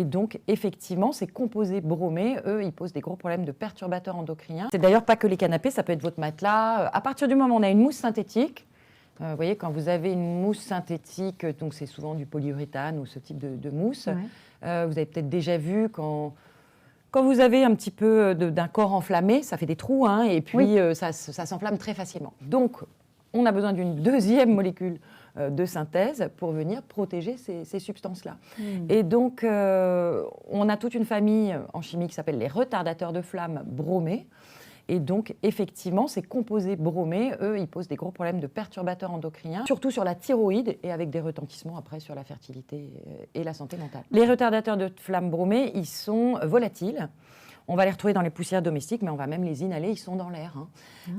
donc, effectivement, ces composés bromés, eux, ils posent des gros problèmes de perturbateurs endocriniens. C'est d'ailleurs pas que les canapés, ça peut être votre matelas. À partir du moment où on a une mousse synthétique, vous voyez, quand vous avez une mousse synthétique, donc c'est souvent du polyuréthane ou ce type de mousse, vous avez peut-être déjà vu quand vous avez un petit peu d'un corps enflammé, ça fait des trous, hein, et puis ça s'enflamme très facilement. Donc, on a besoin d'une deuxième molécule de synthèse pour venir protéger ces substances-là. Et donc, on a toute une famille en chimie qui s'appelle les retardateurs de flamme bromés. Et donc, effectivement, ces composés bromés, eux, ils posent des gros problèmes de perturbateurs endocriniens, surtout sur la thyroïde et avec des retentissements après sur la fertilité et la santé mentale. Les retardateurs de flamme bromés, ils sont volatiles. On va les retrouver dans les poussières domestiques, mais on va même les inhaler, ils sont dans l'air. Hein.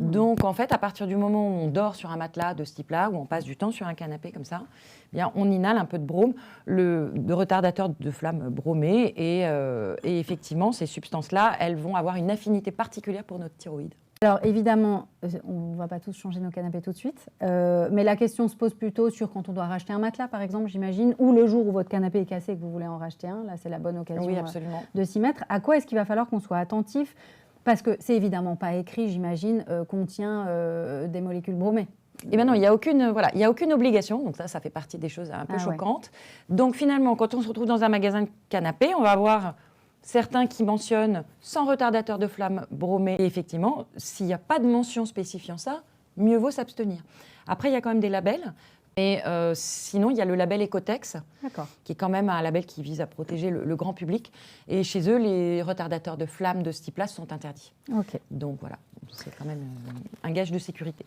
Donc, en fait, à partir du moment où on dort sur un matelas de ce type-là, où on passe du temps sur un canapé comme ça, eh bien, on inhale un peu de brome, de retardateur de flamme bromé, et effectivement, ces substances-là, elles vont avoir une affinité particulière pour notre thyroïde. Alors évidemment, on ne va pas tous changer nos canapés tout de suite, mais la question se pose plutôt sur quand on doit racheter un matelas, par exemple, j'imagine, ou le jour où votre canapé est cassé et que vous voulez en racheter un. Là, c'est la bonne occasion de s'y mettre. À quoi est-ce qu'il va falloir qu'on soit attentif? Parce que c'est évidemment pas écrit, j'imagine, contient des molécules bromées. Et bien non, il n'y a aucune obligation, donc ça fait partie des choses un peu choquantes. Donc finalement, quand on se retrouve dans un magasin de canapés, on va avoir certains qui mentionnent sans retardateur de flamme bromé. Et effectivement, s'il n'y a pas de mention spécifiant ça, mieux vaut s'abstenir. Après, il y a quand même des labels. Et sinon, il y a le label Ecotex, qui est quand même un label qui vise à protéger le grand public. Et chez eux, les retardateurs de flamme de ce type-là sont interdits. Donc voilà, c'est quand même un gage de sécurité.